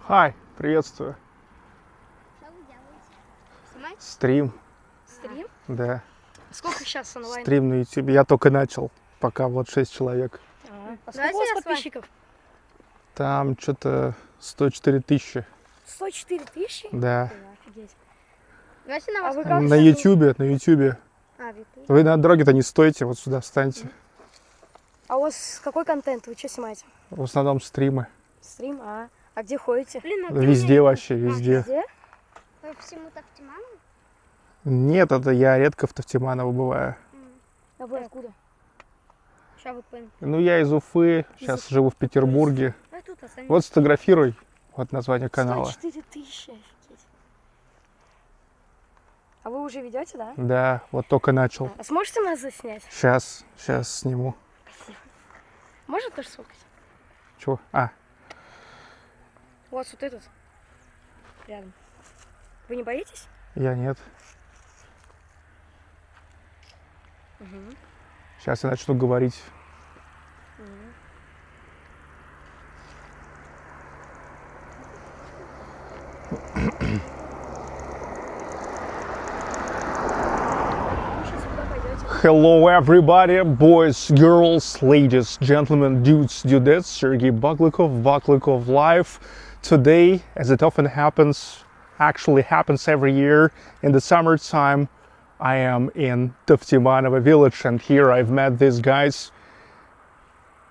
Хай, приветствую. Что вы делаете? Снимаете? Стрим. Стрим? Да. Сколько сейчас онлайн? Стрим на YouTube. Я только начал. Пока вот 6 человек. А сколько у вас подписчиков? Там что-то 104 тысячи. 104 тысячи? Да. Офигеть. Давайте на вас. На YouTube, на YouTube. А, в YouTube. Вы на дороге-то не стойте, вот сюда встаньте. А у вас какой контент? Вы что снимаете? В основном стримы. Стрим? А где ходите? Везде вообще, везде. Где? Вы всему Tavtimanovo? Нет, это я редко в Tavtimanovo бываю. А вы откуда? Сейчас вы поняли. Ну, я из Уфы, сейчас живу в Петербурге. А тут останется. Вот сфотографируй. Вот название канала. 104 тысячи, офигеть. А вы уже ведете, да? Да, вот только начал. А сможете нас заснять? Сейчас сниму. Можно тоже сфоткать? Чего? А, У вас вот этот рядом. Вы не боитесь? я нет. Сейчас я начну говорить. Hello everybody, boys, girls, ladies, gentlemen, dudes, dudettes, Sergey Baklikov Live. Today, as it often happens, actually happens every year in the summertime, I am in Tavtimanovo village, and here I've met these guys.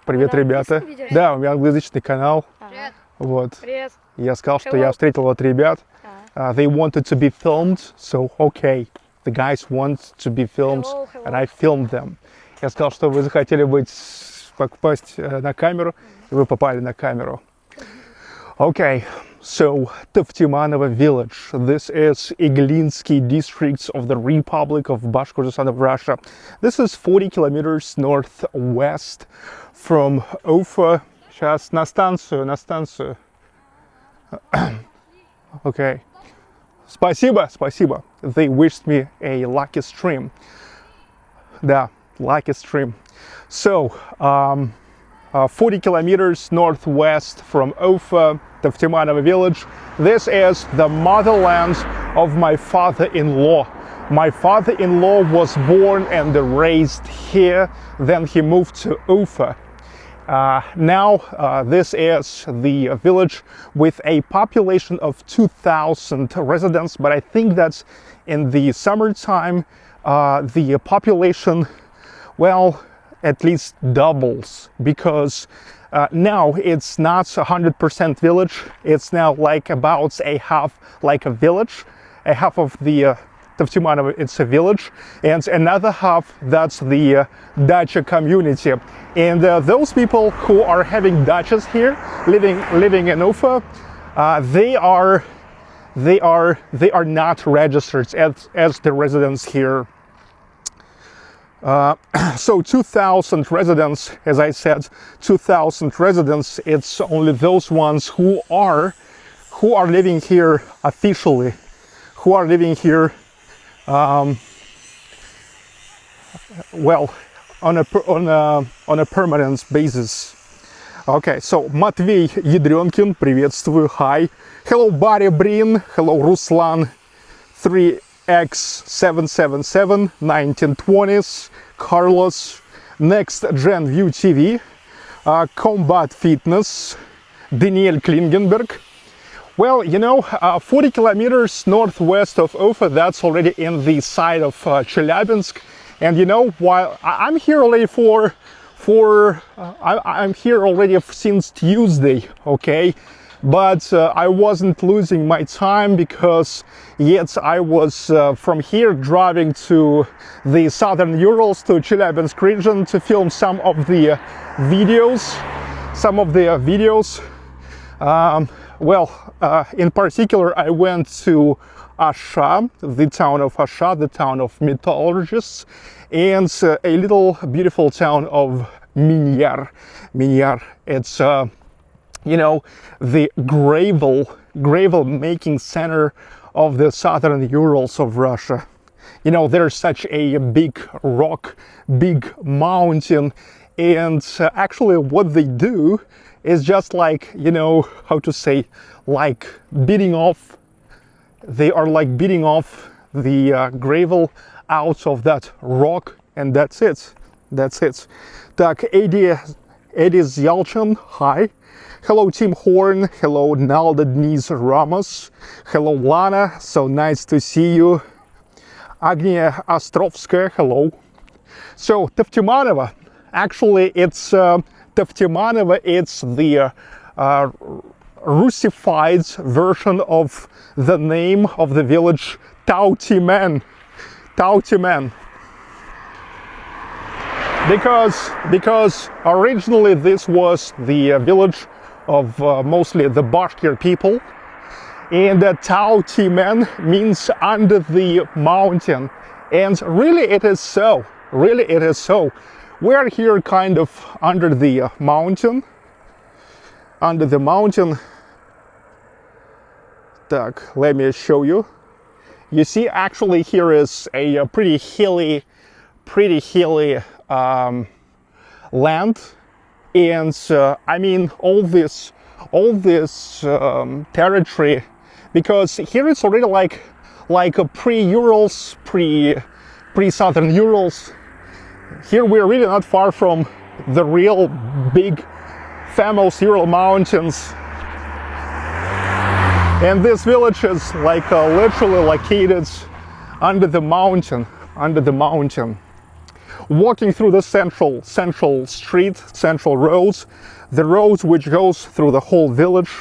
Привет, ребята. Да, у меня англоязычный канал. Привет. Вот. Привет. Я сказал, что я встретил вот ребят. They wanted to be filmed, so okay. The guys want to be filmed, and I filmed them. Я сказал, что вы захотели попасть на камеру, и вы попали на камеру. Okay, so Tavtimanovo village. This is Iglinsky district of the Republic of Bashkortostan of Russia. This is 40 kilometers northwest from Ufa. Сейчас на станцию. Okay. Спасибо. They wished me a lucky stream. Да, lucky stream. So, 40 kilometers northwest from Ufa, Tavtimanovo village. This is the motherland of my father-in-law. My father-in-law was born and raised here. Then he moved to Ufa. Now, this is the village with a population of 2,000 residents, but I think that in the summertime, the population, well, at least doubles, because now it's not 100% village. It's now like about a half, like a village. A half of the Tavtimanovo, it's a village, and another half, that's the dacha community. And those people who are having dachas here, living in Ufa, they are not registered as the residents here. So 2,000 residents, as I said, 2,000 residents. It's only those ones who are living here officially, who are living here. Well, on a permanent basis. Okay, so Matvey Yedrenkin, приветствую, hi. Hello Barry Brin, hello Ruslan 3x777, 1920s, Carlos, Next Gen View TV, Combat Fitness, Daniel Klingenberg. Well, you know, 40 kilometers northwest of Ufa, that's already in the side of Chelyabinsk. And you know, while I'm here already I'm here already since Tuesday, okay? But I wasn't losing my time because yet I was from here driving to the southern Urals, to Chelyabinsk region, to film some of the videos. In particular, I went to Asha, the town of Asha, the town of metallurgists, and a little beautiful town of Minyar. Minyar, it's you know, the gravel making center of the southern Urals of Russia. You know, there's such a big rock, big mountain, and actually what they do is just like, you know, how to say, like beating off. They are like beating off the gravel out of that rock, and that's it. That's it. Так, Eddie Zalchan, hi. Hello, Tim Horn. Hello, Nalda Deniz Ramos. Hello, Lana. So nice to see you. Agnia Ostrovskaya, hello. So, Tavtimanovo, actually, it's Tavtimanovo. It's the Russified version of the name of the village Tavtiman. Tavtiman. Because originally this was the village of mostly the Bashkir people, and Tavtiman means under the mountain, and really it is so. Really it is so. We are here kind of under the mountain. Under the mountain. Так, let me show you. You see, actually here is a pretty hilly land, and I mean all this territory, because here it's already like a pre-Urals, pre-Southern Urals. Here we're really not far from the real big famous Ural mountains, and this village is like literally located under the mountain. Walking through the central street, central roads, the road which goes through the whole village.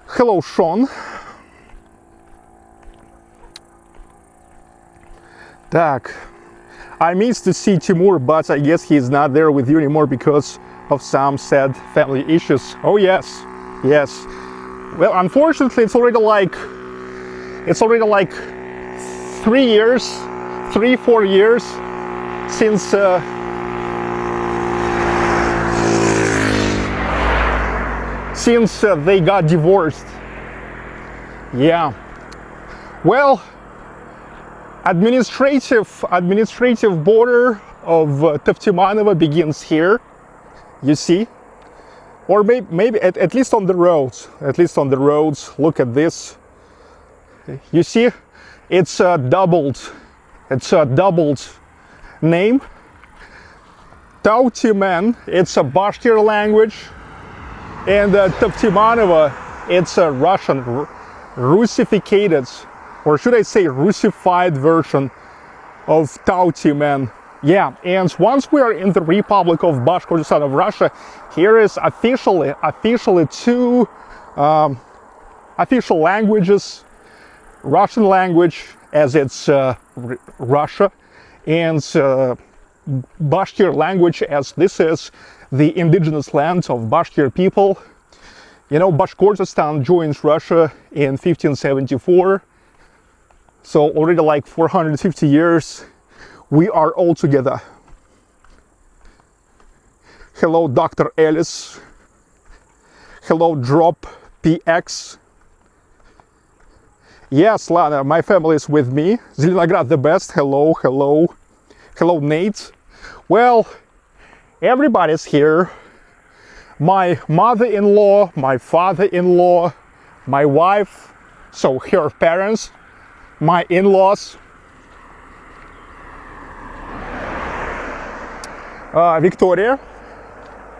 Hello, Sean. Так, I missed to see Timur, but I guess he's not there with you anymore because of some sad family issues. Oh yes, yes. Well, unfortunately, it's already like 3-4 years since they got divorced. Yeah. Well, administrative border of Tavtimanovo begins here. You see, or maybe at least on the roads. At least on the roads. Look at this. You see, it's doubled. It's a doubled name. Tavtiman, it's a Bashkir language, and Tavtimanovo, it's a Russian, Russificated, or should I say Russified version of Tavtiman. Yeah, and once we are in the Republic of Bashkortostan of Russia, here is officially two official languages: Russian language, as it's Russia, and Bashkir language, as this is the indigenous land of Bashkir people. You know, Bashkortostan joins Russia in 1574, so already like 450 years we are all together. Hello, Dr. Ellis. Hello, Drop PX. Yes, Lana, my family is with me. Zelenograd the best. Hello, hello. Hello, Nate. Well, everybody's here. My mother-in-law, my father-in-law, my wife, so her parents, my in-laws, Victoria,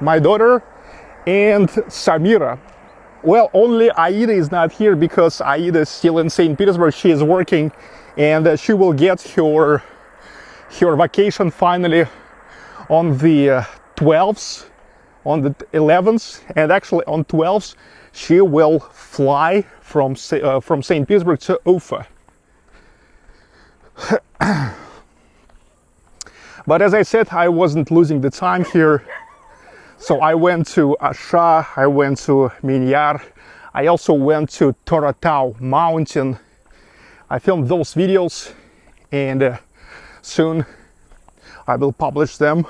my daughter, and Samira. Well, only Aida is not here because Aida is still in St. Petersburg. She is working, and she will get her vacation finally on the 12th, on the 11th, and actually on 12th she will fly from St. Petersburg to Ufa. But as I said, I wasn't losing the time here. So I went to Asha, I went to Minyar, I also went to Toratau mountain. I filmed those videos, and soon I will publish them.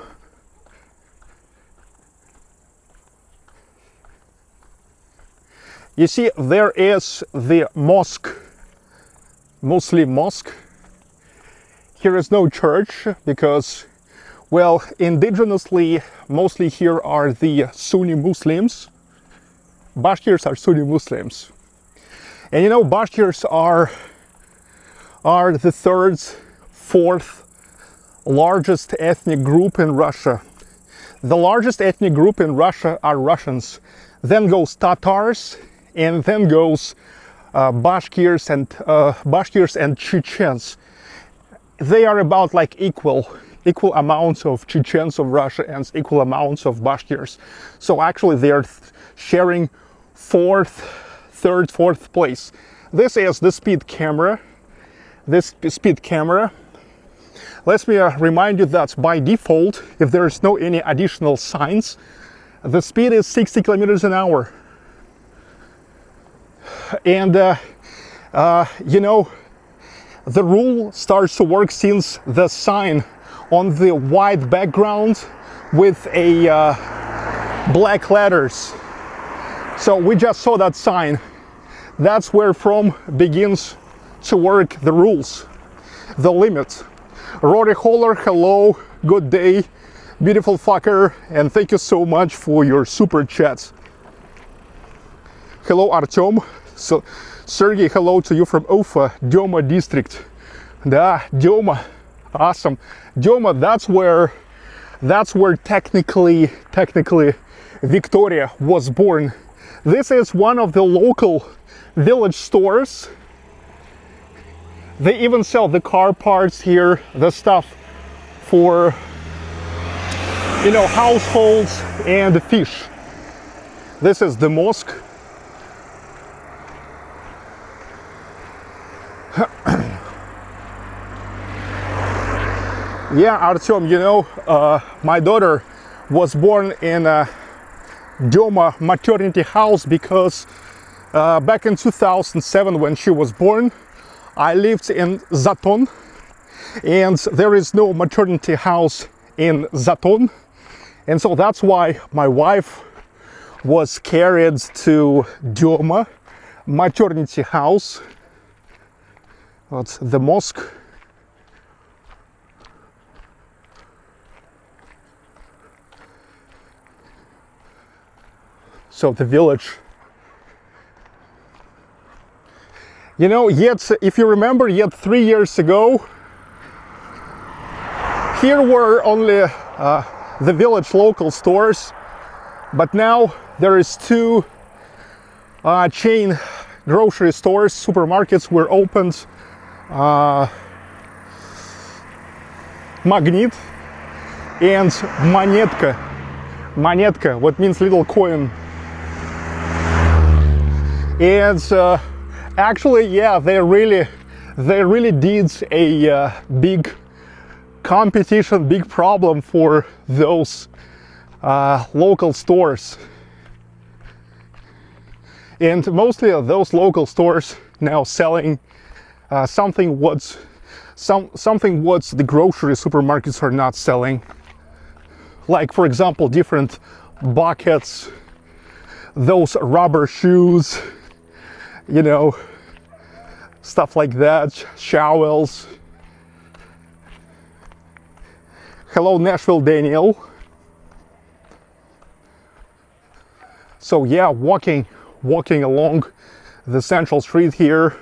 You see, there is the mosque, Muslim mosque. Here is no church because Well, indigenously, mostly here are the Sunni Muslims. Bashkirs are Sunni Muslims. And you know, Bashkirs are the third, fourth largest ethnic group in Russia. The largest ethnic group in Russia are Russians. Then goes Tatars, and then goes Bashkirs and Chechens. They are about like equal amounts of Chechens of Russia and equal amounts of Bashkirs. So actually they are sharing third, fourth place. This is the speed camera. Let me remind you that by default, if there is no any additional signs, the speed is 60 kilometers an hour. And you know, the rule starts to work since the sign on the white background with a black letters. So we just saw that sign. That's where from begins to work the rules, the limits. Rory Holler, hello, good day, beautiful fucker, and thank you so much for your super chats. Hello, Artem. So, Sergey, hello to you from Ufa, Dema district. Да, Dema, awesome. Dema, that's where technically Victoria was born. This is one of the local village stores. They even sell the car parts here, the stuff for, you know, households and fish. This is the mosque. Yeah, Artyom, you know, my daughter was born in a Doma maternity house because back in 2007 when she was born, I lived in Zaton, and there is no maternity house in Zaton, and so that's why my wife was carried to Doma maternity house. That's the mosque. So the village. You know, yet, if you remember, yet 3 years ago, here were only the village local stores, but now there is two chain grocery stores, supermarkets were opened. Magnet and Monetka. Monetka, what means little coin. And actually, yeah, they really did a big competition, big problem for those local stores. And mostly those local stores now selling something what the grocery supermarkets are not selling. Like, for example, different buckets, those rubber shoes, you know, stuff like that, showels. Hello, Nashville Daniel. So yeah, walking along the central street here,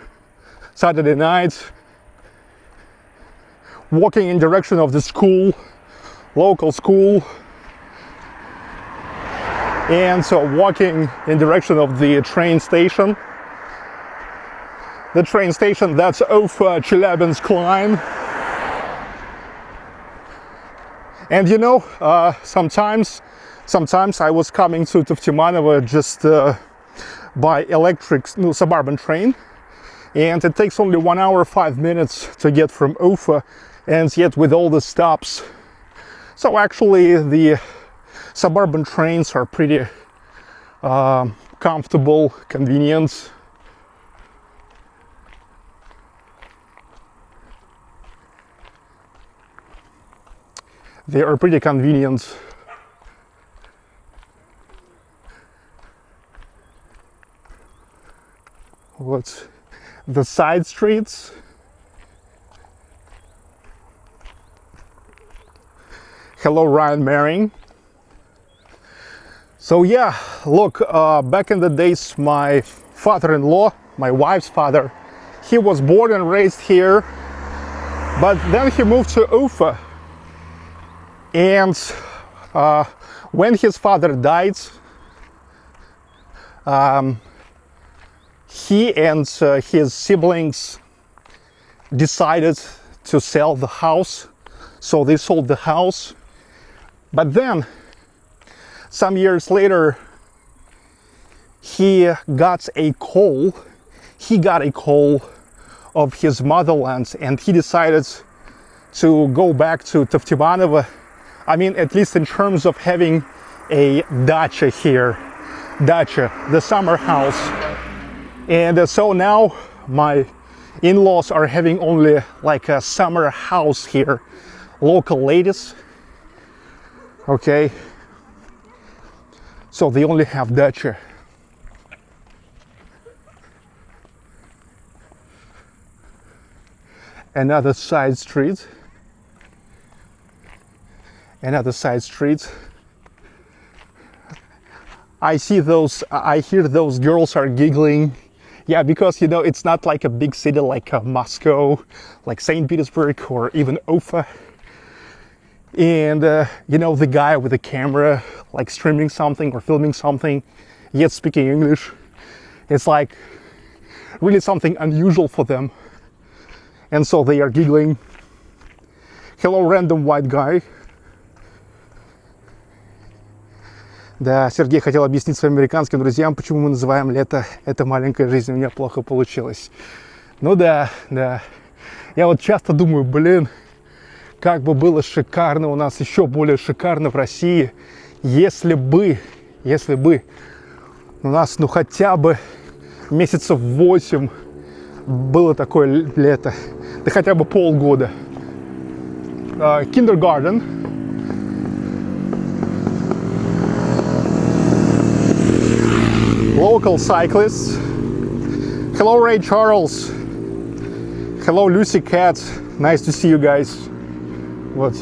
Saturday night, walking in direction of the school, local school, and so walking in direction of the train station. The train station that's Ufa Chelyabinsk line. And you know, sometimes I was coming to Tavtimanovo just by electric suburban train, and it takes only 1 hour 5 minutes to get from Ufa, and yet with all the stops. So actually the suburban trains are pretty comfortable, convenient. They are pretty convenient. What's the side streets? Hello, Ryan Maring. So yeah, look, back in the days, my father-in-law, my wife's father, he was born and raised here, but then he moved to Ufa. And when his father died, he and his siblings decided to sell the house. So they sold the house. But then, some years later, he got a call. He got a call of his motherland, and he decided to go back to Tavtimanovo. I mean, at least in terms of having a dacha here. Dacha, the summer house. And so now my in-laws are having only like a summer house here. Local ladies. Okay. So they only have dacha. Another side street. Another side street. I hear those girls are giggling. Yeah, because, you know, it's not like a big city like Moscow, like St. Petersburg, or even Ufa. And, you know, the guy with the camera, like streaming something or filming something, yet speaking English. It's like really something unusual for them. And so they are giggling. Hello, random white guy. Да, Сергей хотел объяснить своим американским друзьям, почему мы называем лето «это маленькая жизнь», у меня плохо получилось. Ну да, да. Я вот часто думаю, блин, как бы было шикарно у нас, еще более шикарно в России, если бы у нас, ну хотя бы месяцев 8 было такое лето, да хотя бы полгода. Kindergarten. Local cyclists. Hello, Ray Charles. Hello, Lucy Cat. Nice to see you guys. What?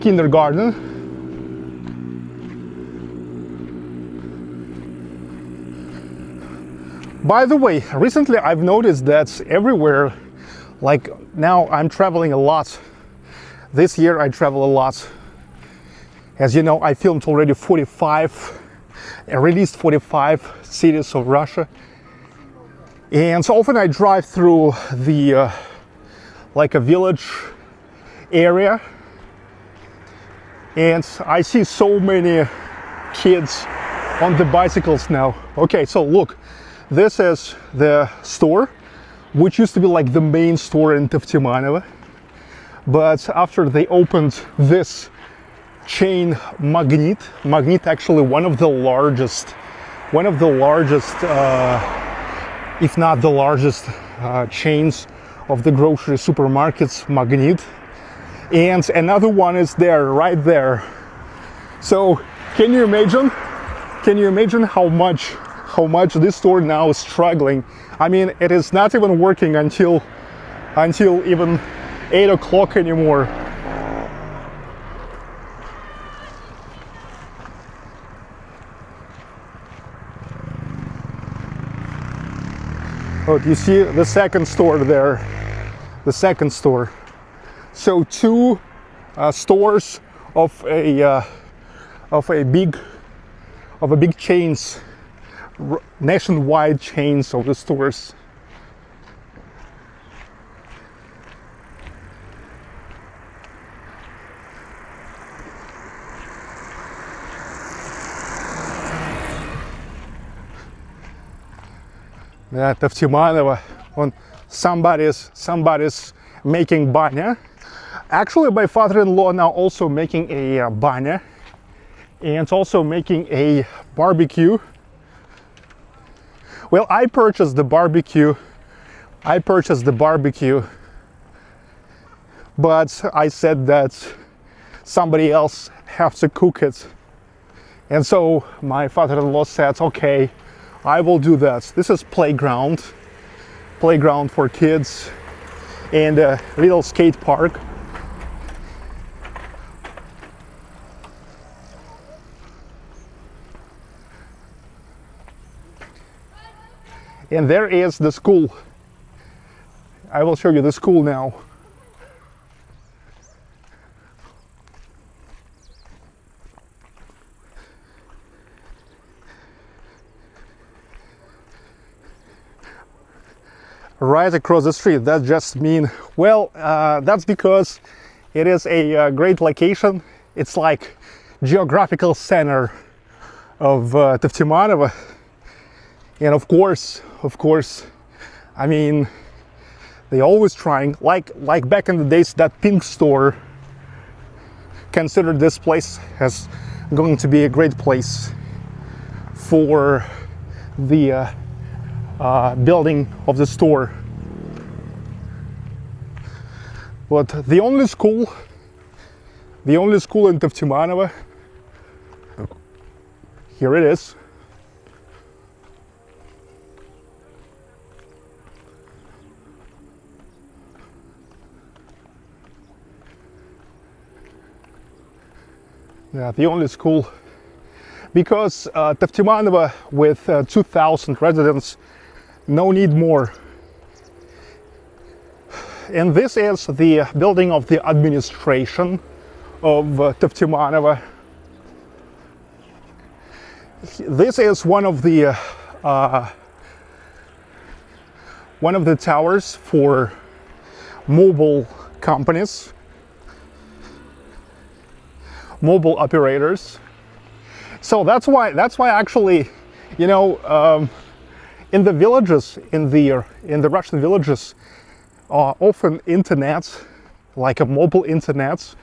Kindergarten. By the way, recently I've noticed that everywhere, like now I'm traveling a lot. This year I travel a lot. As you know, I filmed already 45, released 45 cities of Russia. And so often I drive through the, like a village area. And I see so many kids on the bicycles now. Okay, so look, this is the store, which used to be like the main store in Tavtimanovo. But after they opened this chain, Magnit actually one of the largest, if not the largest chains of the grocery supermarkets, Magnit. And another one is there, right there. So can you imagine how much this store now is struggling? I mean, it is not even working until even 8 o'clock anymore. Oh, you see the second store there, the second store. So two stores of a big chains, nationwide chains of the stores. Yeah, Tavtimanovo, somebody's making banya. Actually, my father-in-law now also making a banya, and also making a barbecue. Well, I purchased the barbecue, but I said that somebody else have to cook it. And so my father-in-law said, okay, I will do that. This is playground for kids and a little skate park. And there is the school. I will show you the school now. Right across the street. That just mean, well, that's because it is a great location. It's like geographical center of Tavtimanovo. And of course, I mean, they always trying, like back in the days, that pink store considered this place as going to be a great place for the building of the store. But the only school in Tavtimanovo, here it is. Yeah, the only school, because Tavtimanovo with 2,000 residents, no need more. And this is the building of the administration of Tavtimanovo. This is one of the towers for mobile companies, mobile operators. So that's why actually, you know, in the villages, in the Russian villages, often internets, like a mobile internets,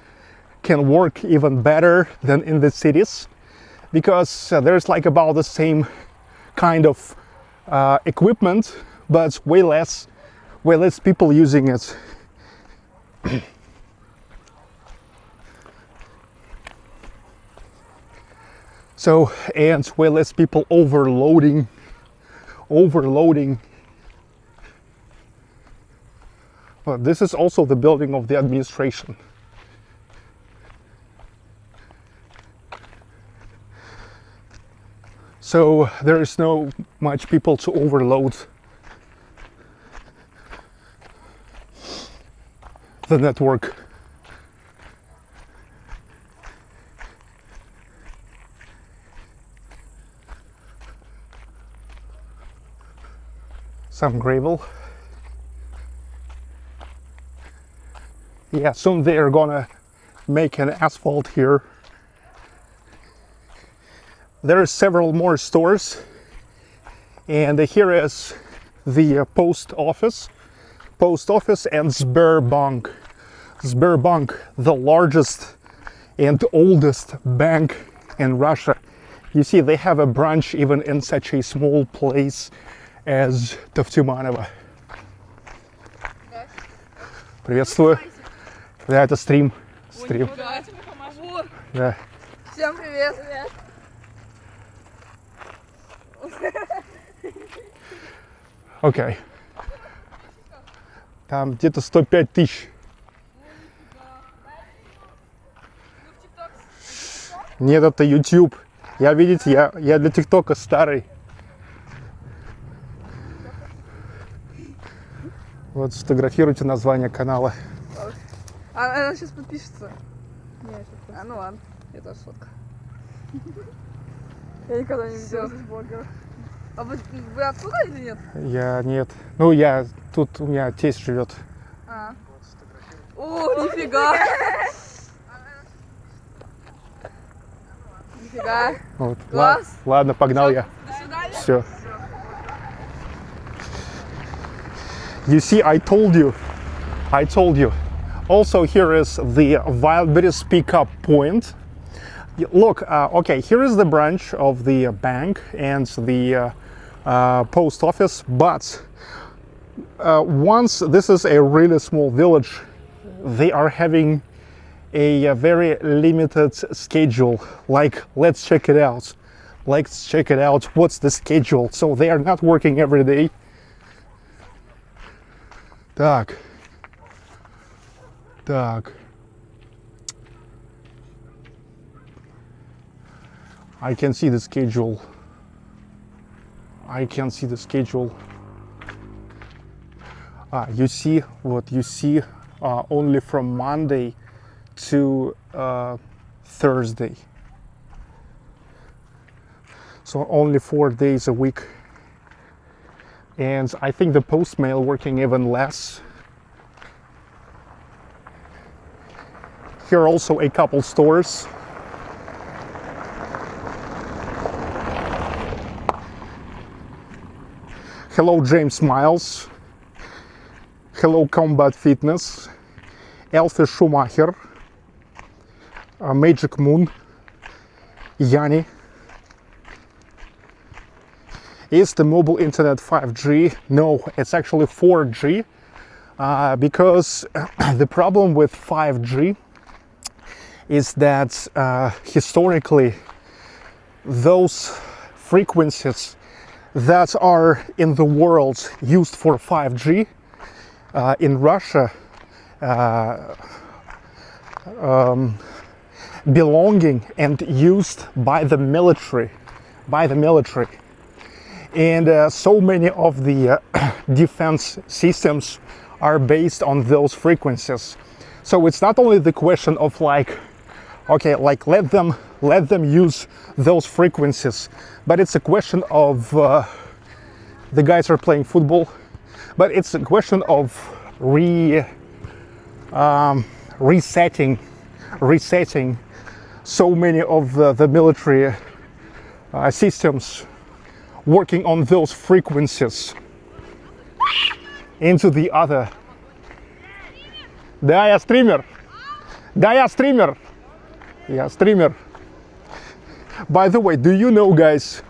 can work even better than in the cities, because there's like about the same kind of equipment, but way less people using it. So, and way less people overloading. Well, this is also the building of the administration. So there is no much people to overload the network. Some gravel. Yeah, soon they are gonna make an asphalt here. There are several more stores, and here is the post office and Sberbank. Sberbank, the largest and oldest bank in Russia. You see, they have a branch even in such a small place as Tavtimanovo. Приветствую. Да, это стрим. Да. Всем привет. Окей. Там где-то 105 тысяч. Нет, это YouTube. Я, видите, я для ТикТока старый. Вот, сфотографируйте название канала. Она сейчас подпишется. Ну ладно, я тоже сфоткаю. Я никогда не видела здесь блогера. А вы оттуда или нет? Я нет. Ну, я тут, у меня тесть живет. О, нифига! Нифига. Вот. Класс. Ладно, погнал я. До свидания. Все. You see, I told you. Also, here is the Wildberries pickup point. Look, okay, here is the branch of the bank and the post office, but once this is a really small village, they are having a very limited schedule. Like, let's check it out. What's the schedule? So they are not working every day. Так. I can see the schedule. You see what you see only from Monday to Thursday. So only 4 days a week. And I think the postmail working even less. Here also a couple stores. Hello James Miles. Hello Combat Fitness. Elfie Schumacher. Magic Moon. Yanni. Is the mobile internet 5G? No, it's actually 4G. Because the problem with 5G is that historically those frequencies that are in the world used for 5G in Russia belonging and used by the military, and so many of the defense systems are based on those frequencies. So it's not only the question of like, okay, like let them use those frequencies, but it's a question of the guys are playing football, but it's a question of resetting so many of the military systems working on those frequencies into the other. Да, я стример. Да, я стример. Я стример. By the way, do you know guys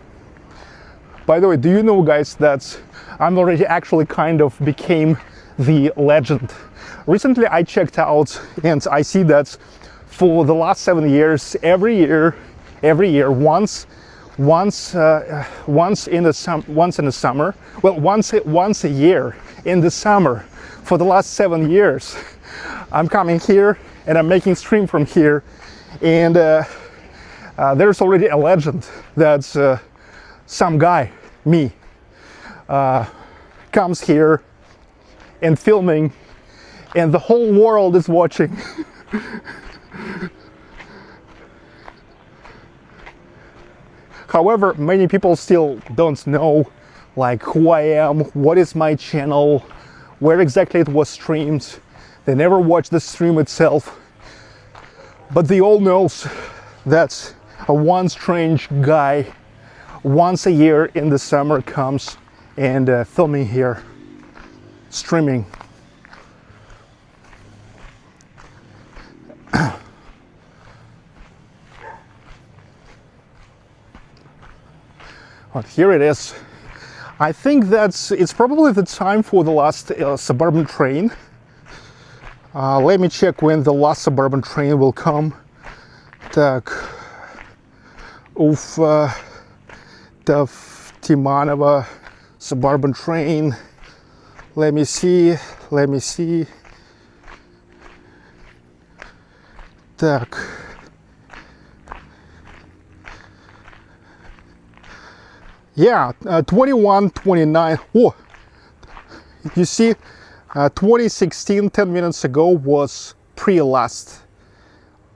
that I'm already actually kind of became the legend? Recently I checked out and I see that for the last 7 years, every year, once in the summer, well, once a year in the summer, for the last 7 years, I'm coming here and I'm making stream from here, and there's already a legend that some guy, me, comes here and filming, and the whole world is watching. However, many people still don't know like who I am, what is my channel, where exactly it was streamed. They never watch the stream itself, but they all know that one strange guy once a year in the summer comes and filming here, streaming. But here it is. I think it's probably the time for the last suburban train. Let me check when the last suburban train will come. Так, Tavtimanovo suburban train. Let me see. Так. Yeah, 21, 29. Oh, you see, 2016, 10 minutes ago was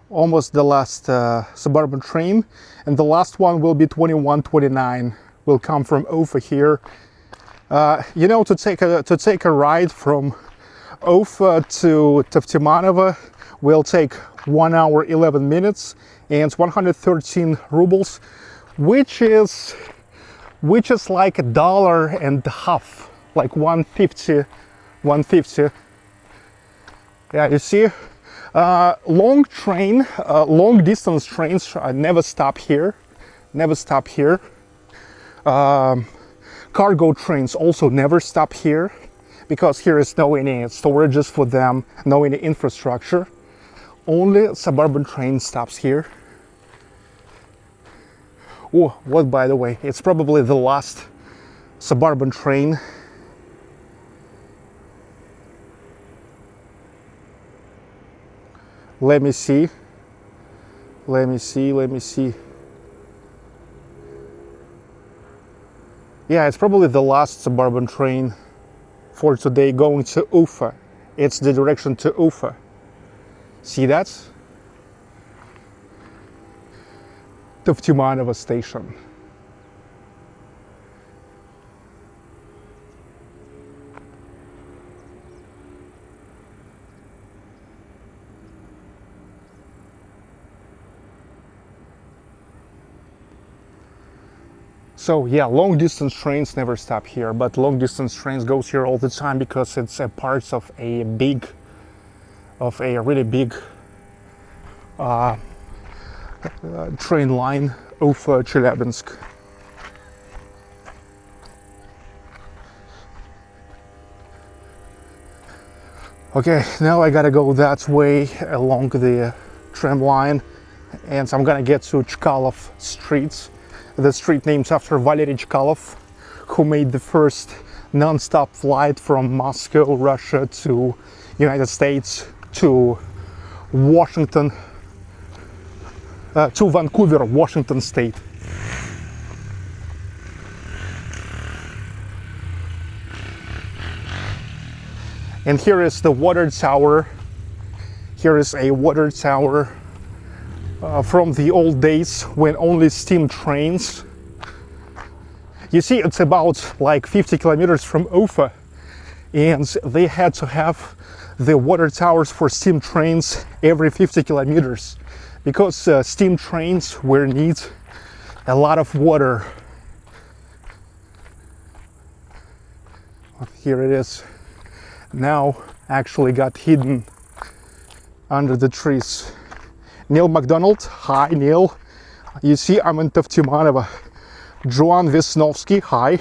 almost the last suburban train, and the last one will be 21, 29. Will come from Ufa here. You know, to take a ride from Ufa to Tavtimanovo will take 1 hour 11 minutes and 113 rubles, which is like $1.50, like 150. Yeah, you see, long distance trains never stop here. Cargo trains also never stop here, because here is no any storages for them, no any infrastructure. Only suburban train stops here. Oh, what, by the way, it's probably the last suburban train. Let me see. Yeah, it's probably the last suburban train for today going to Ufa. It's the direction to Ufa. See that? Tavtimanovo station. So yeah, long distance trains never stop here, but long distance trains goes here all the time because it's a part of a really big train line of Chelyabinsk. Okay, now I gotta go that way along the tram line, and I'm gonna get to Chkalov Street. The street named after Valery Chkalov, who made the first non-stop flight from Moscow, Russia to United States to Washington, to Vancouver, Washington State. And here is the water tower. Here is a water tower from the old days when only steam trains. You see, it's about like 50 kilometers from Ufa, and they had to have the water towers for steam trains every 50 kilometers because steam trains will need a lot of water. Here it is. Now actually got hidden under the trees. Neil McDonald, hi Neil. You see, I'm in Tavtimanovo. Joan Vesnovsky, hi.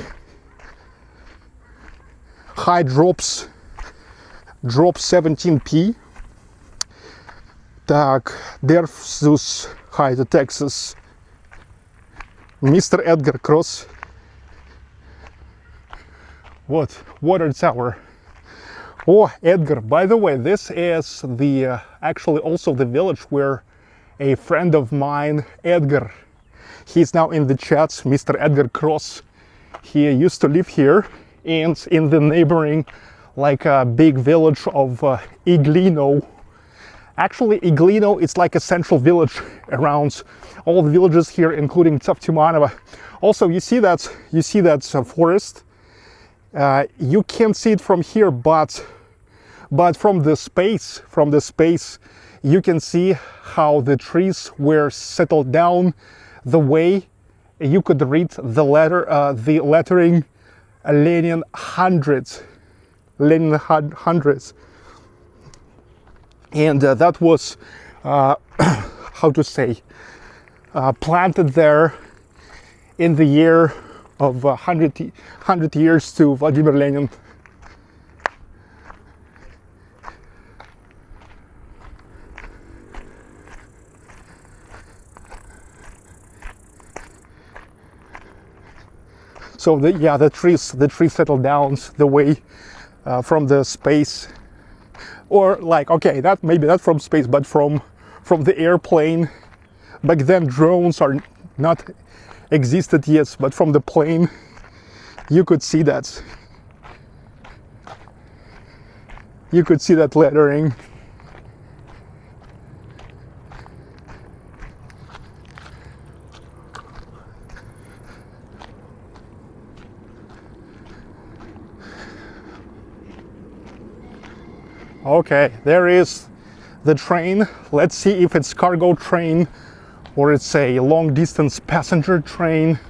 Hi Drops 17p. Так, Derfzus, hi to Texas. Mr. Edgar Cross. What? Water tower. Oh, Edgar, by the way, this is the actually also the village where a friend of mine, Edgar, he's now in the chat, Mr. Edgar Cross. He used to live here, and in the neighboring, like a big village of Iglino. Actually, Iglino, it's like a central village around all the villages here, including Tavtimanovo. Also, you see that forest. You can't see it from here, but from the space, you can see how the trees were settled down. The way you could read the lettering Lenin hundreds, and that was how to say planted there in the year of 100 years to Vladimir Lenin. So the trees settle down the way from the space, or like, okay, that maybe not from space, but from the airplane. Back then drones are not existed yet, but from the plane you could see that. You could see that lettering. Okay, there is the train. Let's see if it's cargo train or it's a long distance passenger train.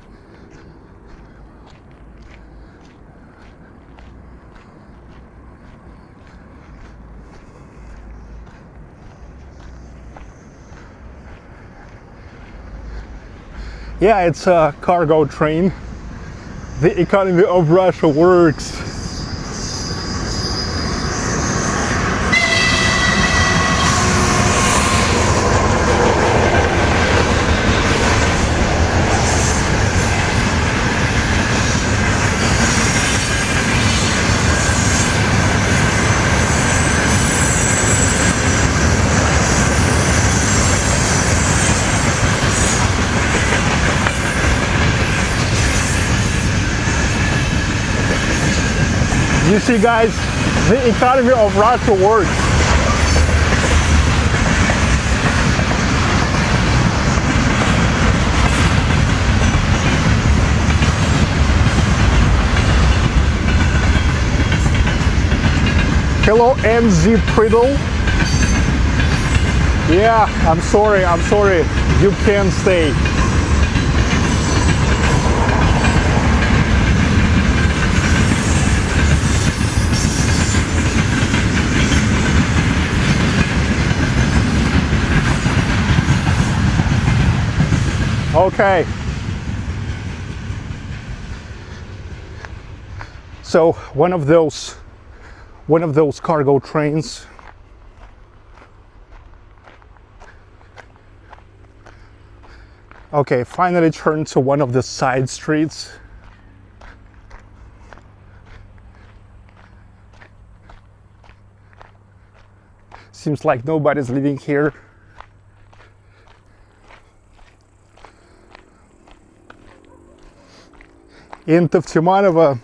Yeah, it's a cargo train. The economy of Russia works. You see, guys, the economy of Russia works. Hello, NZ Priddle. Yeah, I'm sorry, you can't stay. Okay. So one of those cargo trains. Okay, finally turned to one of the side streets. Seems like nobody's living here. In Tavtimanovo,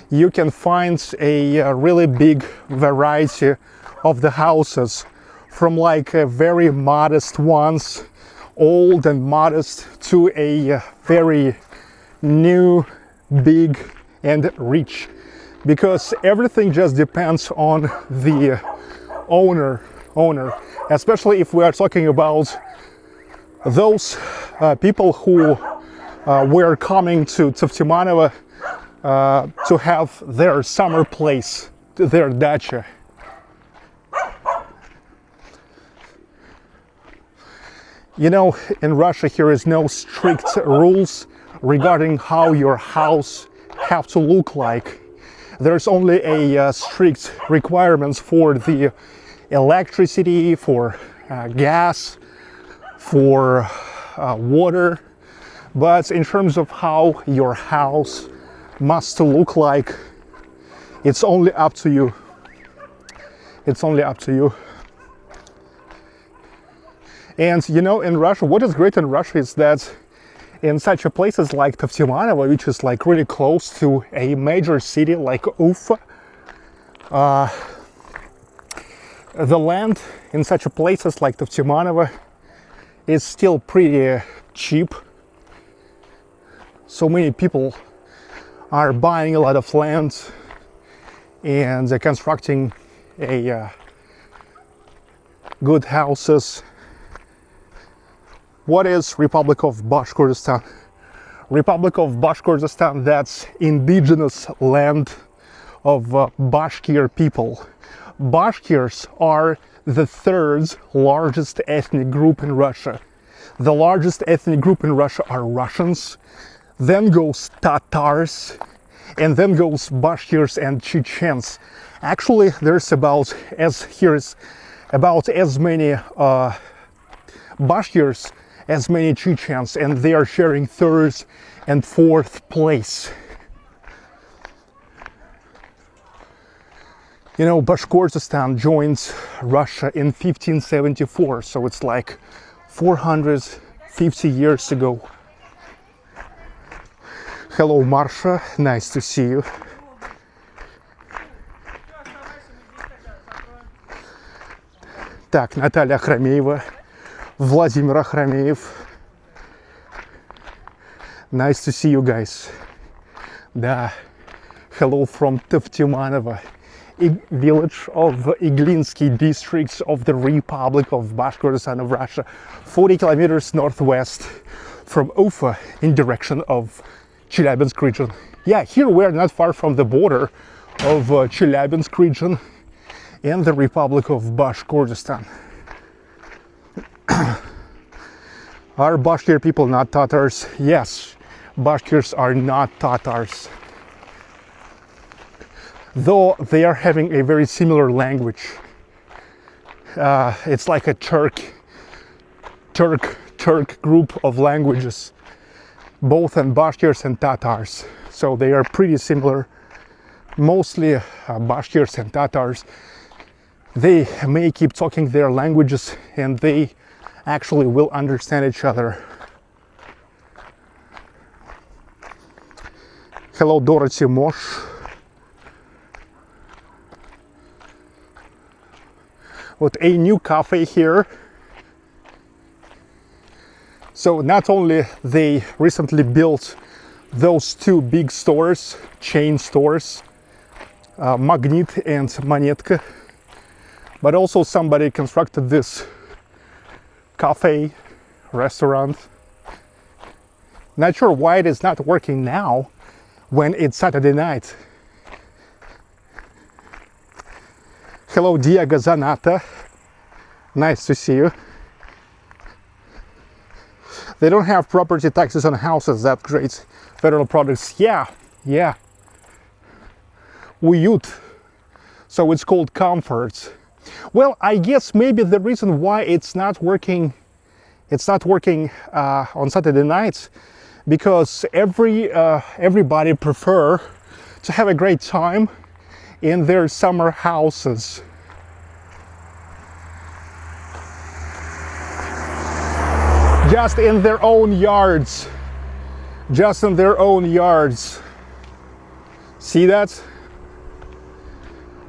you can find a really big variety of the houses, from like very modest ones, old and modest, to a very new, big and rich, because everything just depends on the owner, especially if we are talking about those people who were coming to Tavtimanovo to have their summer place, their dacha. You know, in Russia here is no strict rules regarding how your house have to look like. There's only a strict requirements for the electricity, for gas, for water. But in terms of how your house must look like, it's only up to you. It's only up to you. And you know, in Russia, what is great in Russia is that in such a places like Tavtimanovo, which is like really close to a major city like Ufa, the land in such a places like Tavtimanovo is still pretty cheap. So many people are buying a lot of land and they're constructing good houses. What is Republic of Bashkortostan? Republic of Bashkortostan, that's indigenous land of Bashkir people. Bashkirs are the third largest ethnic group in Russia. The largest ethnic group in Russia are Russians, then goes Tatars, and then goes Bashkirs and Chechens. Actually, there's about as many Bashkirs as many Chechens, and they are sharing third and fourth place. You know, Bashkortostan joined Russia in 1574, so it's like 450 years ago. Hello, Marsha, nice to see you. Так, Наталья Хромеева, Vladimir Khrameyev. Nice to see you guys. Да, hello from Tavtimanovo, village of Iglinsky districts of the Republic of Bashkortostan of Russia, 40 kilometers northwest from Ufa in direction of Chelyabinsk region. Yeah, here we are not far from the border of Chelyabinsk region and the Republic of Bashkortostan. Are Bashkir people not Tatars? Yes, Bashkirs are not Tatars. Though they are having a very similar language. It's like a Turk group of languages, both in Bashkirs and Tatars. So they are pretty similar. Mostly Bashkirs and Tatars. They may keep talking their languages and they actually will understand each other. Hello, Dorothy Mosh. with a new cafe here. So not only they recently built those two big stores, chain stores, Magnit and Monetka, but also somebody constructed this cafe, restaurant. Not sure why it is not working now when it's Saturday night. Hello, Diego Zanata. Nice to see you. They don't have property taxes on houses that great. Federal products, yeah. Уют. So it's called comfort. Well, I guess maybe the reason why it's not working on Saturday nights, because everybody prefer to have a great time in their summer houses. Just in their own yards. Just in their own yards. See that?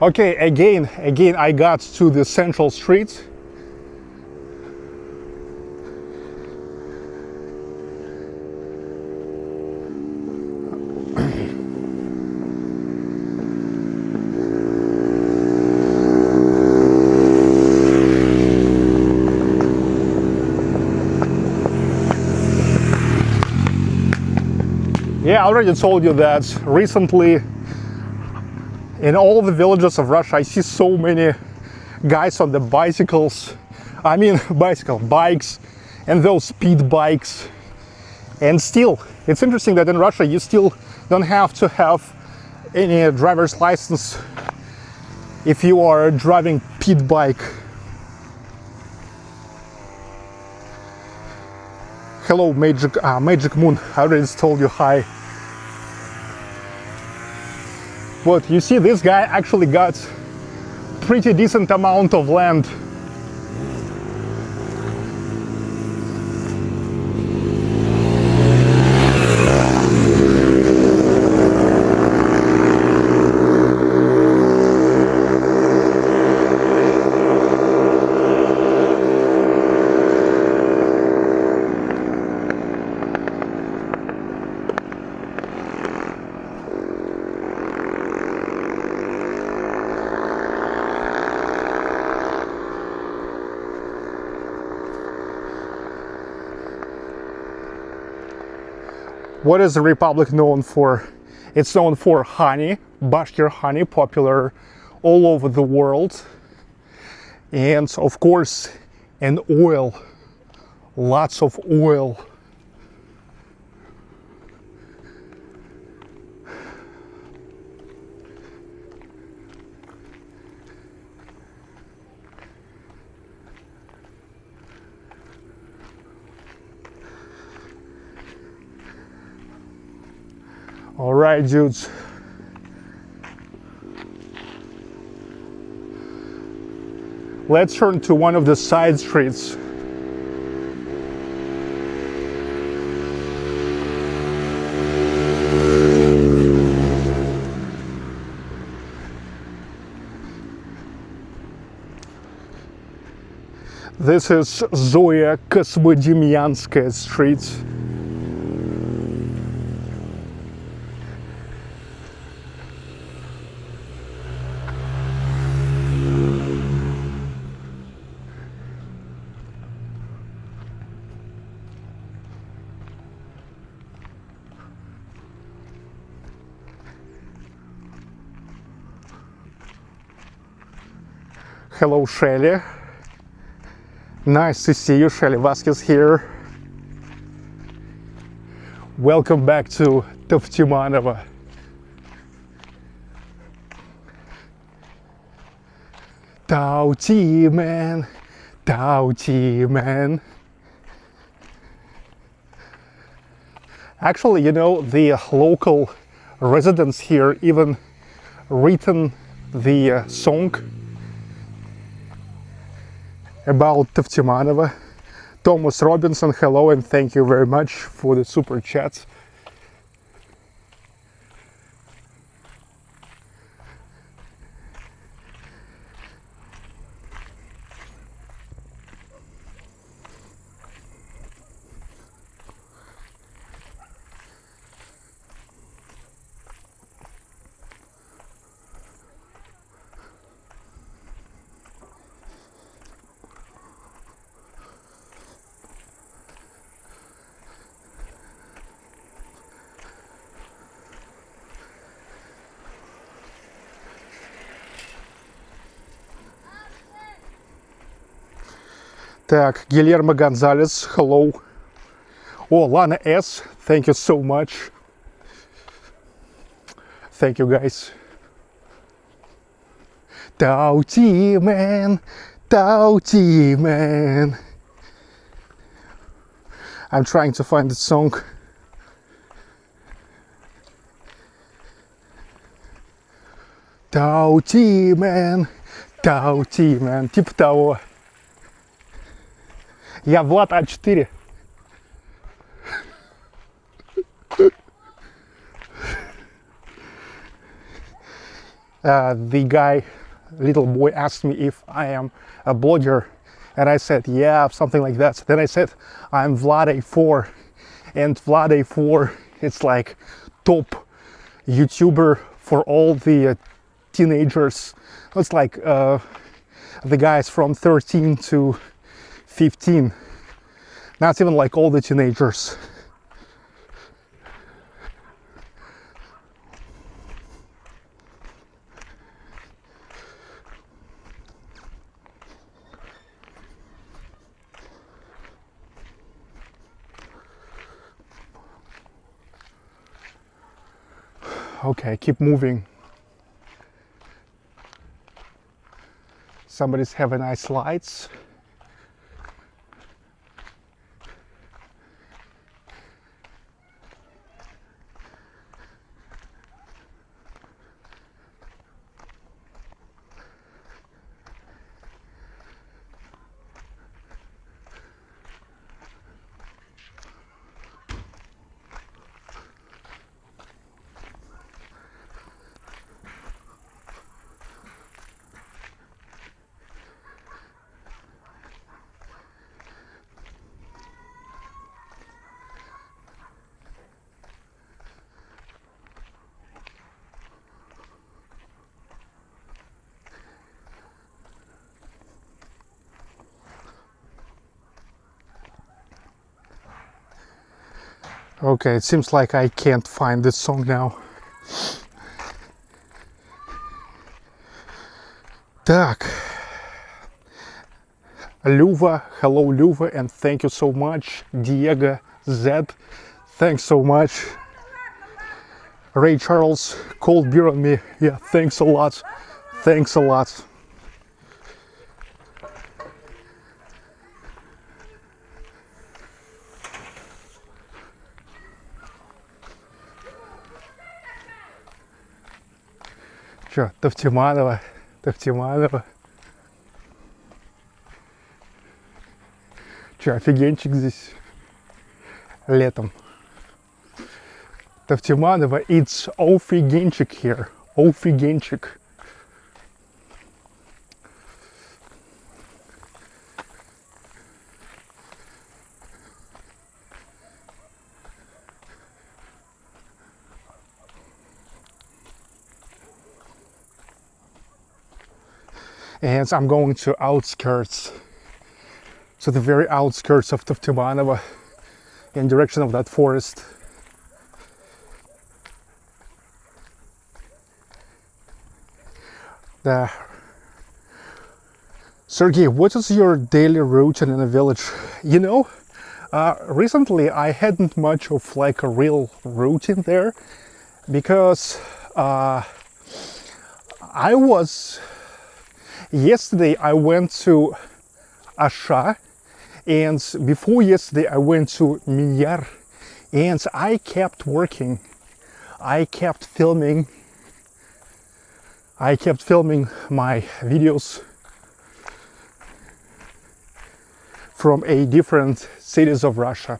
Okay, again I got to the central street. Yeah, I already told you that recently in all the villages of Russia I see so many guys on the bicycles. I mean bikes and those speed bikes. And still, it's interesting that in Russia you still don't have to have any driver's license if you are driving pit bike. Hello, Magic Moon. I already told you hi. But you see, this guy actually got pretty decent amount of land. What is the Republic known for? It's known for honey, Bashkir honey, popular all over the world. And of course, and oil, lots of oil. All right, dudes. Let's turn to one of the side streets. This is Zoya Kosmodemyanskaya Street. Hello, Shelly. Nice to see you, Shelly Vasquez here. Welcome back to Tavtimanovo. Tavtiman, Tavtiman. Actually, you know, the local residents here even written the song about Tavtimanovo. Thomas Robinson, hello and thank you very much for the super chat. Так, Guillermo Gonzalez, hello. Oh, Lana S, thank you so much. Thank you, guys. Tavtimanovo, Tavtimanovo. I'm trying to find the song. Tavtimanovo, Tavtimanovo, типа того. Я Влад А4. The guy, little boy, asked me if I am a blogger, and I said, yeah, something like that. Then I said, I'm Vlad A4, and Vlad A4, it's like top YouTuber for all the teenagers. It's like the guys from 13 to 15, not even like all the teenagers. Okay, keep moving. Somebody's having nice lights. Okay, it seems like I can't find this song now. Так. Luva, hello Luva, and thank you so much. Diego Z, thanks so much. Ray Charles, cold beer on me. Yeah, thanks a lot. Thanks a lot. Чё, Tavtimanovo, Tavtimanovo. Чё, офигенчик здесь летом. Tavtimanovo, it's офигенчик here. Офигенчик. And I'm going to outskirts, to the very outskirts of Tavtimanovo, in direction of that forest. Sergey, what is your daily routine in a village? You know, recently I hadn't much of like a real routine there, because yesterday I went to Asha, and before yesterday I went to Minyar, and I kept working. I kept filming my videos from a different cities of Russia.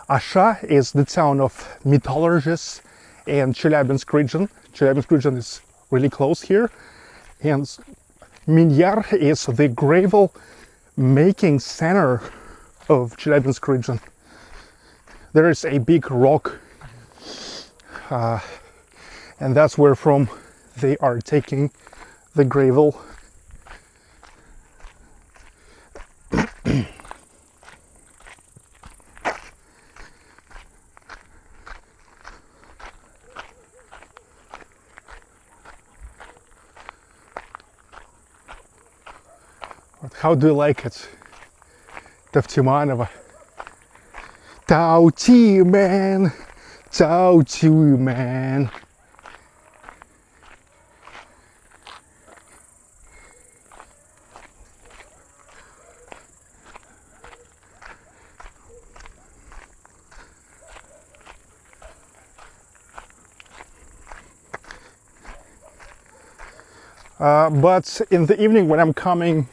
Asha is the town of metallurgists in Chelyabinsk region. Chelyabinsk region is really close here, and Minyar is the gravel making center of Chelyabinsk region. There is a big rock, and that's where from they are taking the gravel. How do you like it? Tavtimanovo. Tavtiman, Tavtiman. But in the evening when I'm coming,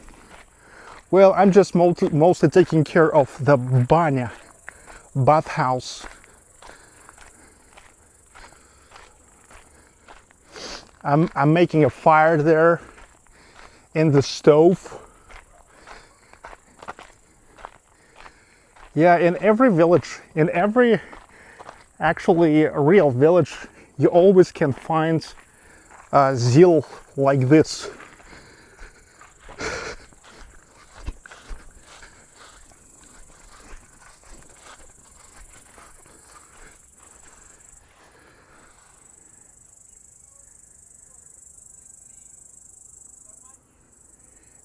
well, I'm just mostly taking care of the banya, bathhouse. I'm making a fire there in the stove. Yeah, in every village, in every actually real village, you always can find zeal like this.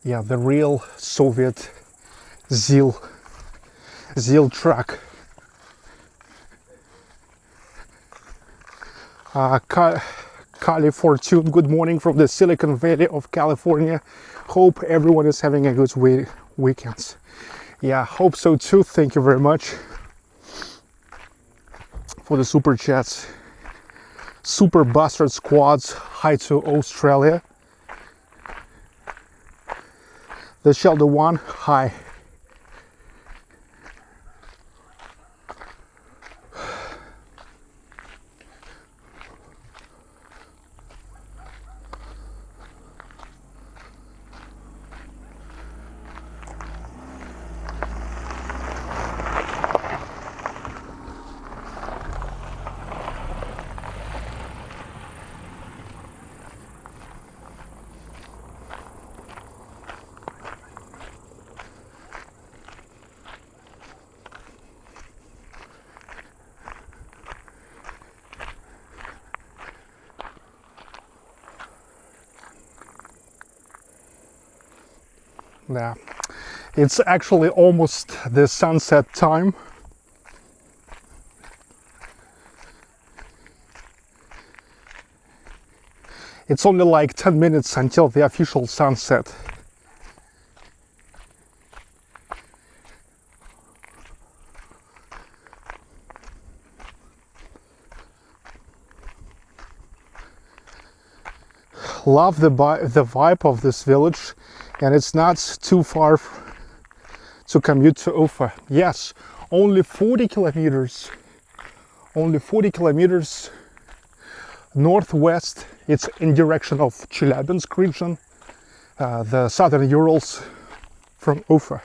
Yeah, the real Soviet zeal truck. Kali Fortune, good morning from the Silicon Valley of California. Hope everyone is having a good weekend. Yeah, hope so too. Thank you very much for the super chats. Super Bastard Squads, hi to Australia. The Shelter One, hi. Yeah, it's actually almost the sunset time. It's only like 10 minutes until the official sunset. Love the vibe of this village, and it's not too far to commute to Ufa. Yes, only 40 kilometers. Only 40 kilometers northwest. It's in direction of Chelyabinsk region, the southern Urals from Ufa.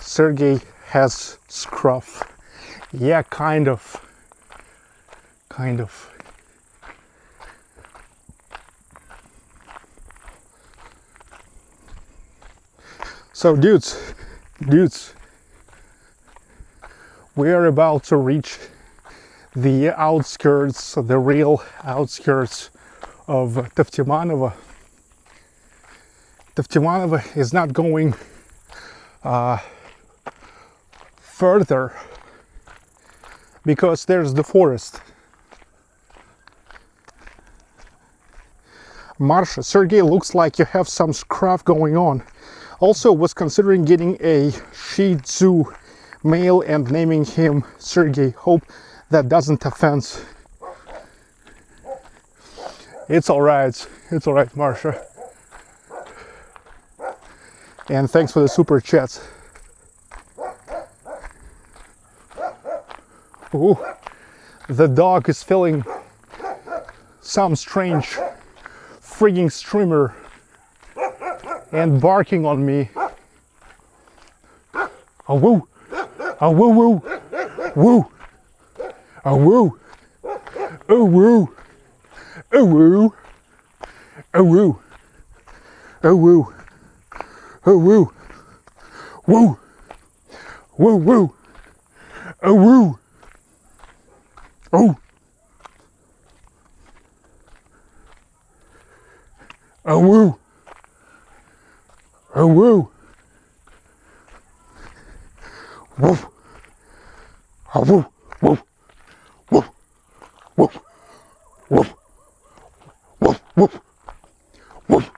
Sergey has scruff. Yeah, kind of. So dudes, we are about to reach the outskirts, the real outskirts of Tavtimanovo. Tavtimanovo is not going further because there's the forest. Marsha, Sergey, looks like you have some scruff going on. Also was considering getting a Shih Tzu male and naming him Sergey. Hope that doesn't offend. It's alright, Marsha. And thanks for the super chats. Ooh, the dog is feeling some strange frigging streamer and barking on me. Oh woo, woo, oh woo, oh woo, oh woo, oh woo, oh woo, oh woo, woo, woo woo, oh woo, oh, oh woo, oh woo, woof, oh woo, woof, woof, woof, woof, woof, woof, woof,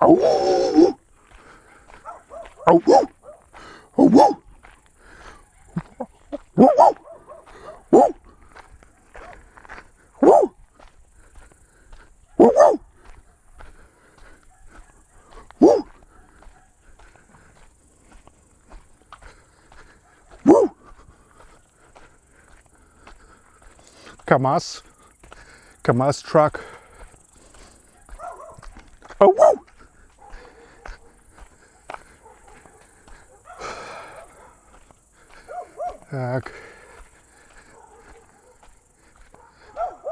oh woo, oh woo, oh woo, woo woo, woo, woo, woo woo, woo, woo. Kamaz truck. Oh woo. Так.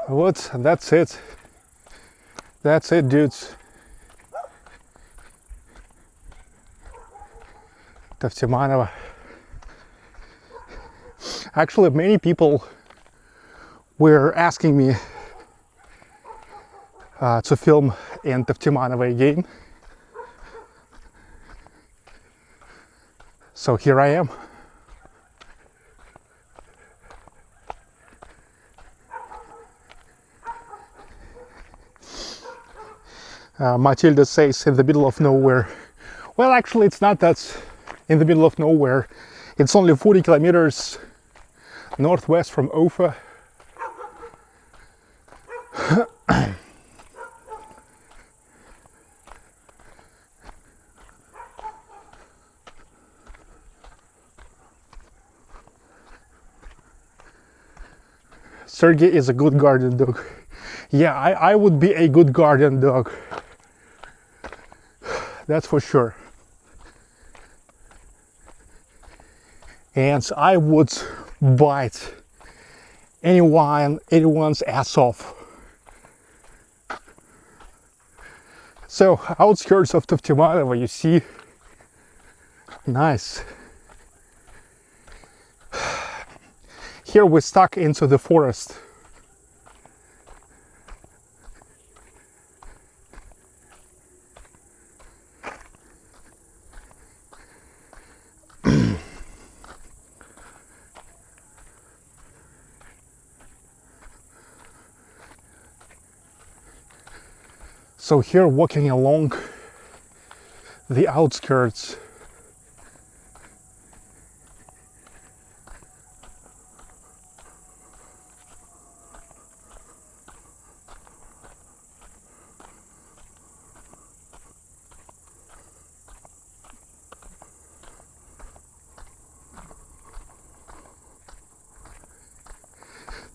Вот, that's it. That's it, dudes. Tavtimanovo. Actually, many people were asking me to film in Tavtimanovo again. So here I am. Matilda says in the middle of nowhere. Well, actually, it's not that in the middle of nowhere. It's only 40 kilometers northwest from Ufa. Sergey is a good guardian dog. Yeah, I would be a good guardian dog. That's for sure. And I would bite anyone's ass off. So, outskirts of Tavtimanovo, you see. Nice. Here we're stuck into the forest. So here, walking along the outskirts,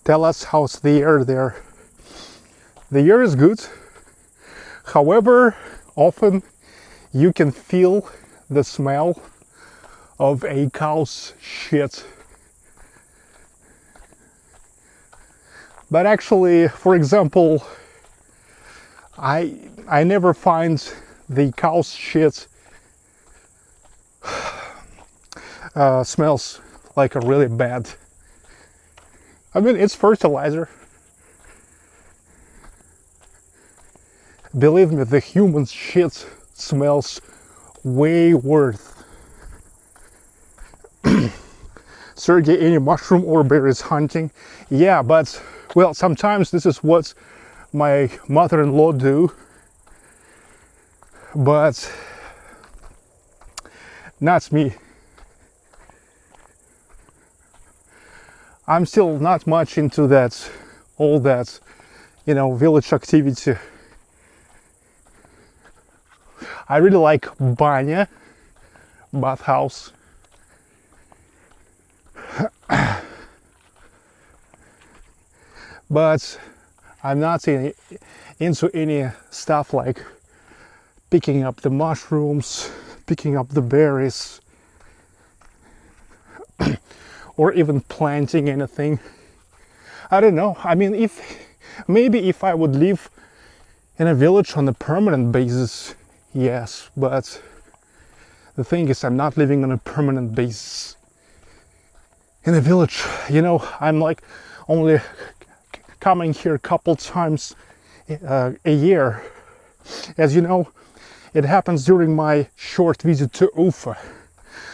tell us how's the air there. The air is good. However, often you can feel the smell of a cow's shit. But actually, for example, I never find the cow's shit smells like a really bad. I mean, it's fertilizer. Believe me, the human shit smells way worse. Sergey, any mushroom or berries hunting? Yeah, but, well, sometimes this is what my mother-in-law do. But not me. I'm still not much into that, all that, you know, village activity. I really like banya, bathhouse. But I'm not into any stuff like picking up the mushrooms, picking up the berries. or even planting anything. I don't know. I mean, maybe if I would live in a village on a permanent basis, yes, but the thing is, I'm not living on a permanent basis in a village. You know, I'm like only coming here a couple times a year. As you know, it happens during my short visit to Ufa.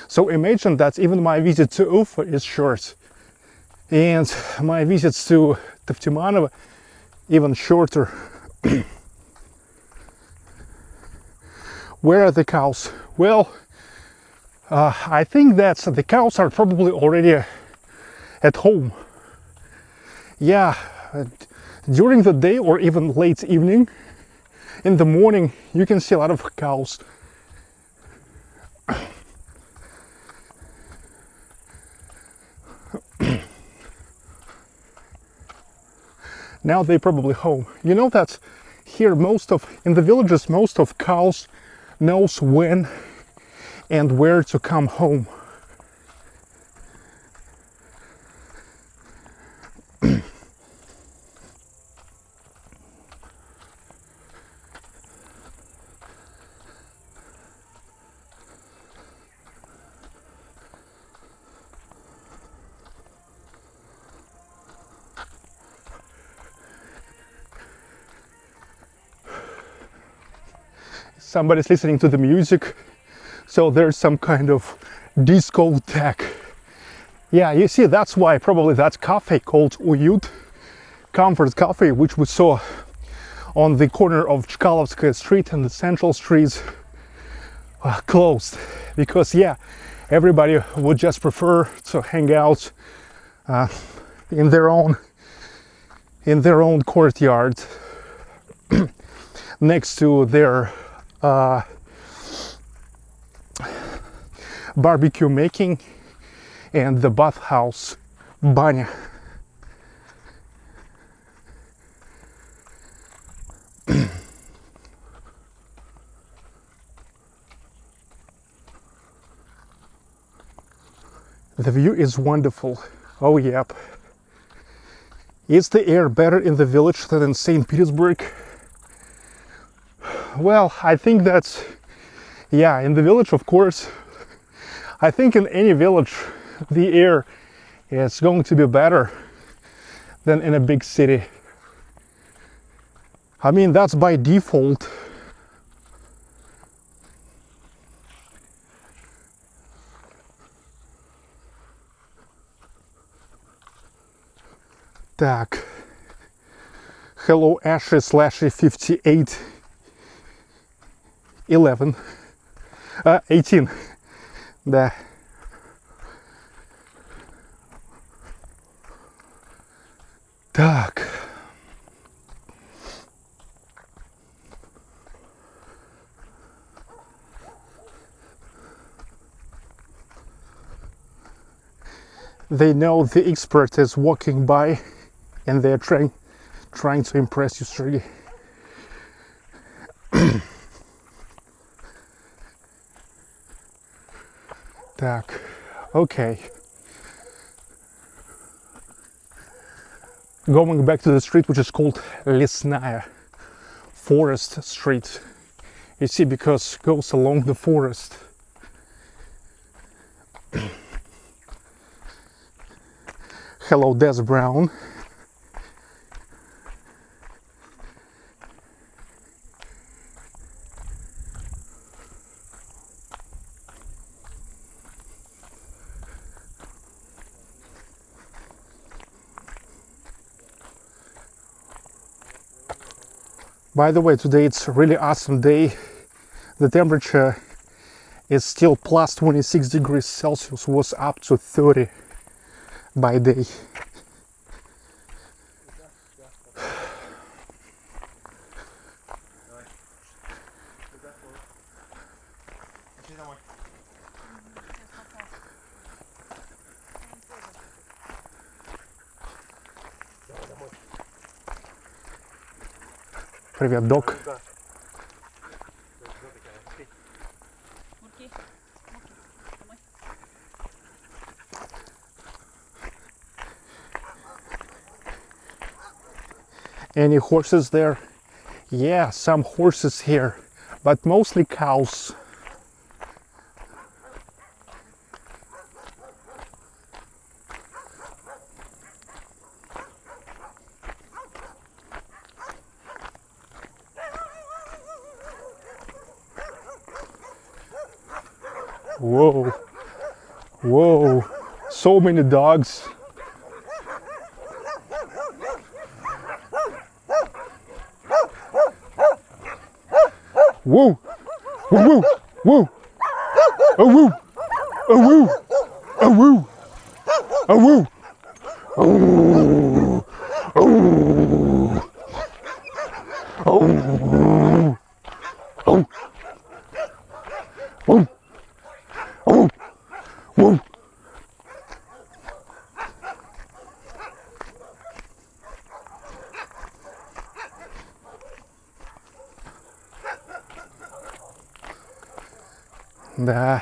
So imagine that even my visit to Ufa is short, and my visits to Tavtimanovo even shorter. Where are the cows? Well, I think that the cows are probably already at home. Yeah, during the day or even late evening, in the morning, you can see a lot of cows. Now they're probably home. You know that here in the villages, most of cows knows when and where to come home. Somebody's listening to the music, so there's some kind of discotheque. Yeah, you see, that's why probably that cafe called Uyut, Comfort Cafe, which we saw on the corner of Chkalovskaya Street and the Central Streets, closed. Because yeah, everybody would just prefer to hang out in their own courtyard next to their barbecue making and the bathhouse, banya. The view is wonderful. Oh yep. Is the air better in the village than in St. Petersburg? Well, I think that's, yeah, in the village, of course. I think in any village, the air is going to be better than in a big city. I mean, that's by default. Так. Hello, Ashley / 58 11 18. Да. Так. They know the expert is walking by and they're trying to impress you, Sergey. Так, okay. Going back to the street, which is called Lesnaya, Forest Street. You see, because it goes along the forest. Hello, Des Brown. By the way, today it's a really awesome day. The temperature is still plus 26 degrees Celsius, was up to 30 by day. Привет, док. Any horses there? Yeah, some horses here, but mostly cows. Whoa, whoa, so many dogs. Woo, woo, woo, woo, oh woo, oh woo, oh woo, oh woo, oh, oh, oh, oh, oh. Oh, whoa. Да.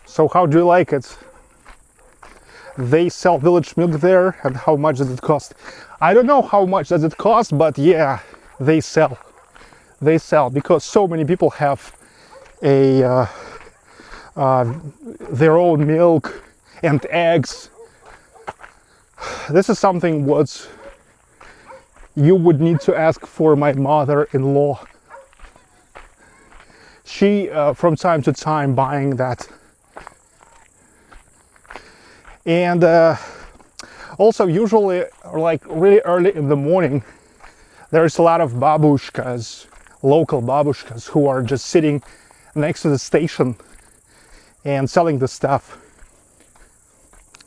So how do you like it? They sell village milk there, and how much does it cost? I don't know how much does it cost, but yeah, they sell. They sell because so many people have a their own milk and eggs. This is something what you would need to ask for my mother-in-law. She from time to time buying that. And also usually like really early in the morning there's a lot of babushkas, local babushkas, who are just sitting next to the station and selling the stuff.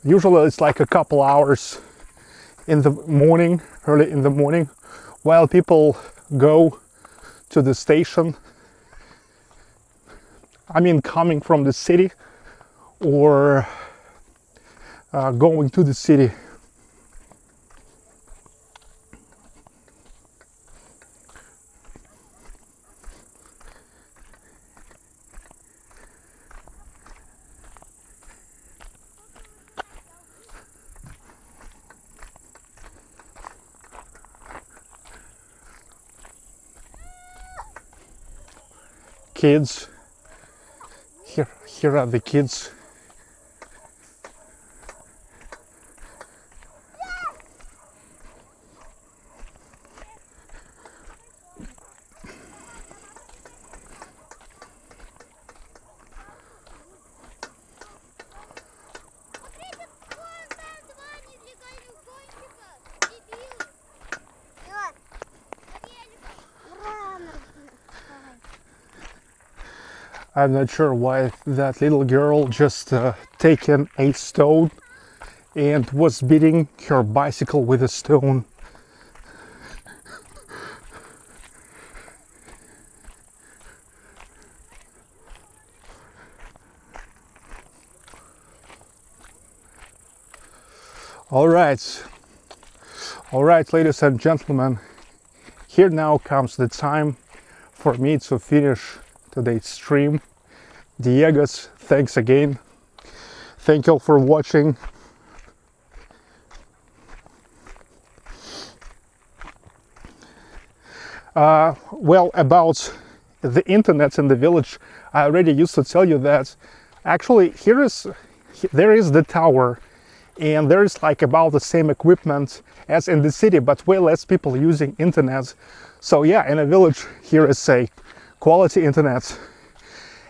Usually it's like a couple hours in the morning, early in the morning, while people go to the station. I mean, coming from the city or going to the city. Kids, here are the kids. I'm not sure why that little girl just taken a stone and was beating her bicycle with a stone. All right, ladies and gentlemen, here now comes the time for me to finish today's stream. Diegas, thanks again. Thank you all for watching. Well, about the internet in the village, I already used to tell you that actually there is the tower, and there is like about the same equipment as in the city, but way less people using internet. So yeah, in a village here is a quality internet.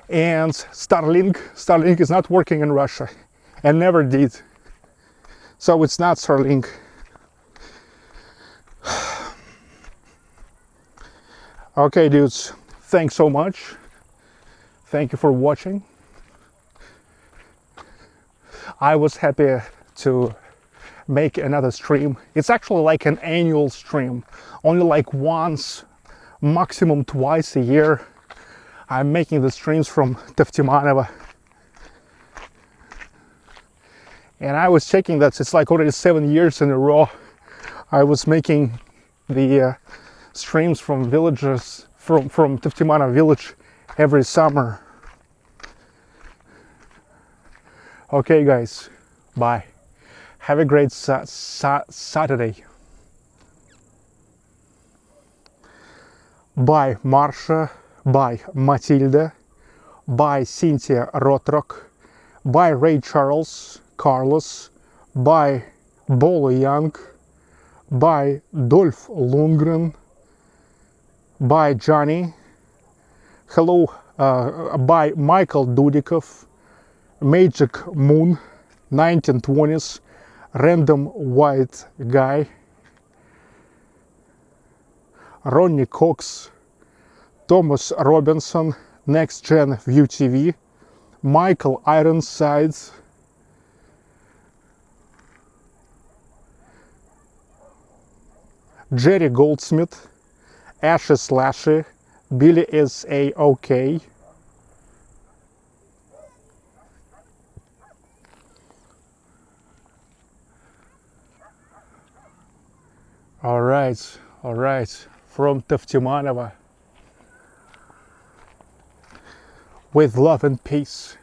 And Starlink is not working in Russia and never did. So it's not Starlink. Okay, dudes, thanks so much. Thank you for watching. I was happy to make another stream. It's actually like an annual stream, only like once, maximum twice a year. I'm making the streams from Tavtimanovo. And I was checking that it's like already 7 years in a row I was making the streams from villages, from Tavtimanovo village every summer. Okay, guys, bye. Have a great Saturday. Bye, Marsha. Bye, Matilda. Bye, Cynthia Rotrock. Bye, Ray Charles, Carlos. Bye, Bolo Young. Bye, Dolph Lundgren. Bye, Johnny. Hello, bye, Michael Dudikov. Magic Moon, 1920s, Random White Guy. Ronnie Cox. Thomas Robinson, Next Gen View TV. Michael Ironsides. Jerry Goldsmith. Ashy Slashy. Billy is A-OK. All right, from Tavtimanovo. With love and peace.